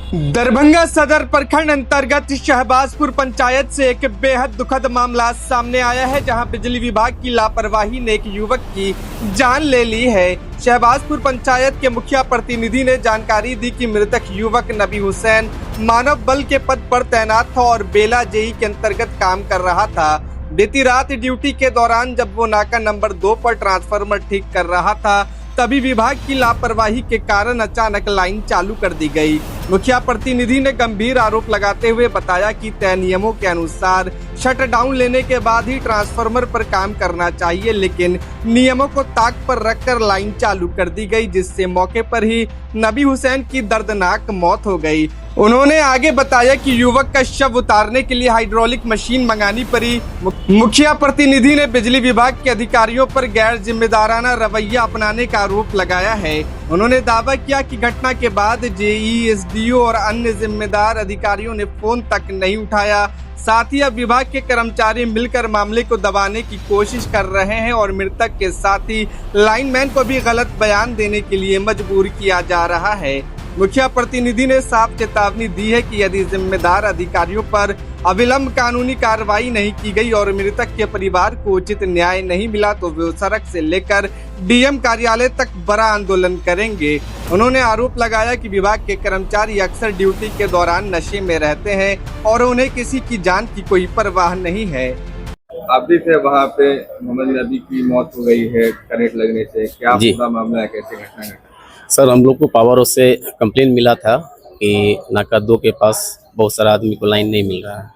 दरभंगा सदर प्रखंड अंतर्गत शहबाजपुर पंचायत से एक बेहद दुखद मामला सामने आया है, जहां बिजली विभाग की लापरवाही ने एक युवक की जान ले ली है। शहबाजपुर पंचायत के मुखिया प्रतिनिधि ने जानकारी दी कि मृतक युवक नबी हुसैन मानव बल के पद पर तैनात था और बेला जेई के अंतर्गत काम कर रहा था। बीती रात ड्यूटी के दौरान जब वो नाका नंबर 2 पर ट्रांसफार्मर ठीक कर रहा था, तभी विभाग की लापरवाही के कारण अचानक लाइन चालू कर दी गई। मुखिया प्रतिनिधि ने गंभीर आरोप लगाते हुए बताया कि तय नियमों के अनुसार शटडाउन लेने के बाद ही ट्रांसफार्मर पर काम करना चाहिए, लेकिन नियमों को ताक पर रखकर लाइन चालू कर दी गई, जिससे मौके पर ही नबी हुसैन की दर्दनाक मौत हो गई। उन्होंने आगे बताया कि युवक का शव उतारने के लिए हाइड्रोलिक मशीन मंगानी पड़ी। मुखिया प्रतिनिधि ने बिजली विभाग के अधिकारियों पर गैर जिम्मेदाराना रवैया अपनाने का आरोप लगाया है। उन्होंने दावा किया कि घटना के बाद जेई, एसडीओ और अन्य जिम्मेदार अधिकारियों ने फोन तक नहीं उठाया। साथ ही अब विभाग के कर्मचारी मिलकर मामले को दबाने की कोशिश कर रहे हैं और मृतक के साथ ही लाइनमैन को भी गलत बयान देने के लिए मजबूर किया जा रहा है। मुखिया प्रतिनिधि ने साफ चेतावनी दी है कि यदि जिम्मेदार अधिकारियों पर अविलंब कानूनी कार्रवाई नहीं की गई और मृतक के परिवार को उचित न्याय नहीं मिला तो वे सड़क से लेकर डीएम कार्यालय तक बड़ा आंदोलन करेंगे। उन्होंने आरोप लगाया कि विभाग के कर्मचारी अक्सर ड्यूटी के दौरान नशे में रहते हैं और उन्हें किसी की जान की कोई परवाह नहीं है। अभी से वहाँ पे मोहम्मद नबी की मौत हो गई है करंट लगने से, क्या पूरा मामला है, कैसे घटना घटा? सर, हम लोग को पावर हाउस से कंप्लेन मिला था कि नाका 2 के पास बहुत सारा आदमी को लाइन नहीं मिल रहा है।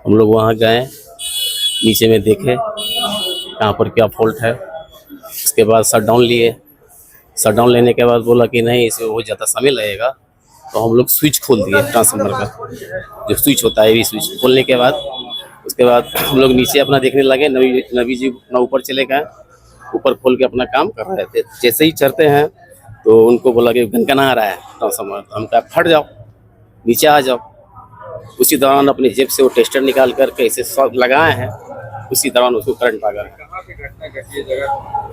हम लोग वहाँ गए, नीचे में देखे कहाँ पर क्या फॉल्ट है। उसके बाद शटडाउन लिए। शटडाउन लेने के बाद बोला कि नहीं, इसमें बहुत ज़्यादा समय लगेगा, तो हम लोग स्विच खोल दिए ट्रांसफार्मर का, जो स्विच होता है, ये स्विच खोलने के बाद उसके बाद हम लोग नीचे अपना देखने लगे। नबी जी अपना ऊपर चले गए, ऊपर खोल के अपना काम कर रहे थे। जैसे ही चढ़ते हैं तो उनको बोला कि गनगना आ रहा है ट्रांसफार्मर। हम कहा फट जाओ, नीचे आ जाओ। उसी दौरान अपने जेब से वो टेस्टर निकाल करके इसे सब लगाए हैं। उसी दौरान उसको करंट आ गया। कहाँ पे घटना घटी है जगह?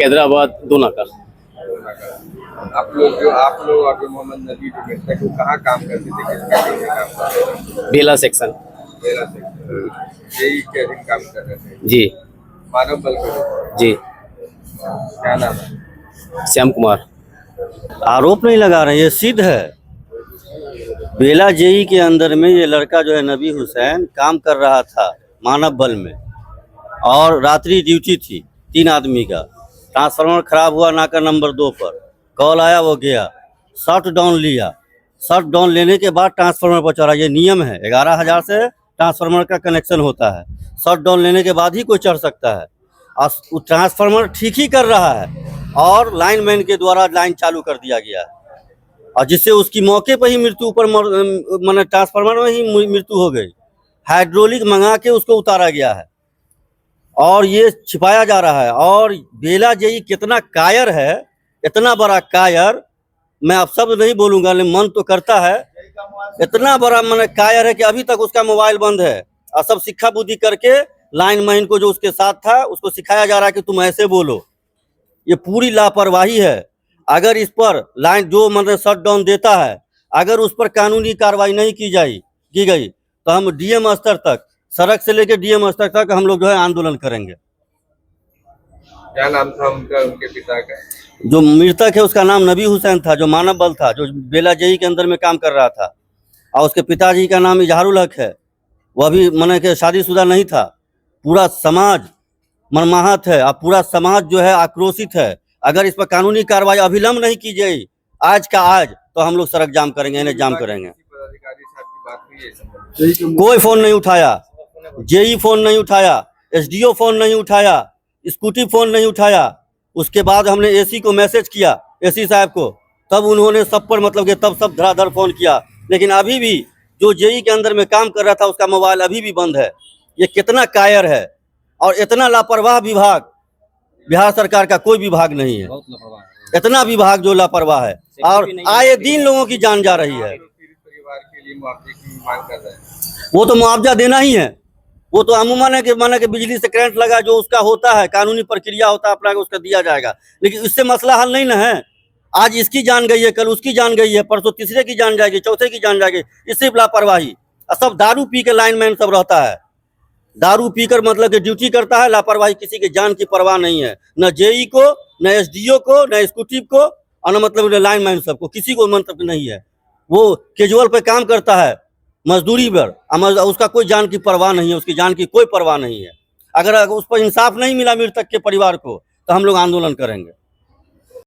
हैदराबाद 2 नाका। आप लोग और मोहम्मद नबी जो मृतक, वो कहाँ काम करते थे, किस फैक्ट्री में काम करते थे? बेला सेक्शन। बेला सेक्शन जेई के अधीन काम कर रहे थे जी। मानव बल के जी। क्या नाम है? श्याम कुमार। आरोप नहीं लगा रहे, ये सिद्ध है। बेला जेई के अंदर में ये लड़का जो है नबी हुसैन काम कर रहा था मानव बल में, और रात्रि ड्यूटी थी 3 आदमी का। ट्रांसफार्मर खराब हुआ नाका नंबर 2 पर, कॉल आया, वो गया, शट डाउन लिया। शट डाउन लेने के बाद ट्रांसफार्मर पर चढ़ा। ये नियम है, 11,000 से ट्रांसफार्मर का कनेक्शन होता है। शट डाउन लेने के बाद ही कोई चढ़ सकता है। और ट्रांसफार्मर ठीक ही कर रहा है और लाइनमैन के द्वारा लाइन चालू कर दिया गया है, और जिससे उसकी मौके पर ही मृत्यु ऊपर मैंने ट्रांसफार्मर में ही मृत्यु हो गई। हाइड्रोलिक मंगा के उसको उतारा गया है और ये छिपाया जा रहा है। और बेला जेई कितना कायर है, इतना बड़ा कायर, मैं अब शब्द नहीं बोलूँगा, लेकिन मन तो करता है। इतना बड़ा मैंने कायर है कि अभी तक उसका मोबाइल बंद है, और सब शिक्षा बुद्धि करके लाइनमैन को जो उसके साथ था उसको सिखाया जा रहा है कि तुम ऐसे बोलो। ये पूरी लापरवाही है। अगर इस पर लाइन जो मतलब शट डाउन देता है, अगर उस पर कानूनी कार्रवाई नहीं की गई तो हम डीएम स्तर तक, सड़क से लेकर डीएम स्तर तक हम लोग जो है आंदोलन करेंगे। क्या नाम था उनके पिता का? जो मृतक है उसका नाम नबी हुसैन था, जो मानव बल था, जो बेला जेई के अंदर में काम कर रहा था। और उसके पिताजी का नाम इजहारुल हक है। वह भी मैंने के शादीशुदा नहीं था। पूरा समाज मनमाहत है और पूरा समाज जो है आक्रोशित है। अगर इस पर कानूनी कार्रवाई अविलंब नहीं की जाए आज का आज, तो हम लोग सड़क जाम करेंगे, इन्हें जाम करेंगे। कोई फोन नहीं उठाया, जेई फोन नहीं उठाया, एसडीओ फोन नहीं उठाया, स्कूटी फोन नहीं उठाया। उसके बाद हमने एसी को मैसेज किया, एसी साहब को, तब उन्होंने सब पर मतलब कि तब सब धड़ाधड़ फोन किया। लेकिन अभी भी जो जेई के अंदर में काम कर रहा था उसका मोबाइल अभी भी बंद है। ये कितना कायर है, और इतना लापरवाह विभाग बिहार सरकार का कोई विभाग नहीं है। इतना विभाग जो लापरवाह है, और आए दिन लोगों की जान जा रही है। परिवार के लिए मुआवजे की मांग कर रहे हैं। वो तो मुआवजा देना ही है। वो तो अमूमन है कि माना कि बिजली से करंट लगा, जो उसका होता है कानूनी प्रक्रिया होता है अपना, उसका दिया जाएगा। लेकिन इससे मसला हल नहीं ना है। आज इसकी जान गई है, कल उसकी जान गई है, परसों तीसरे की जान जाएगी, चौथे की जान जाएगी। इससे लापरवाही। सब दारू पी के लाइनमैन सब रहता है, दारू पीकर मतलब कि ड्यूटी करता है, लापरवाही, किसी के जान की परवाह नहीं है, न जेई को, न एसडीओ को, न एक्जीक्यूटिव को, और न मतलब लाइनमैन सबको, किसी को मतलब नहीं है। वो कैजुअल पे काम करता है, मजदूरी पर, उसका कोई जान की परवाह नहीं है, उसकी जान की कोई परवाह नहीं है। अगर उस पर इंसाफ नहीं मिला मृतक के परिवार को तो हम लोग आंदोलन करेंगे।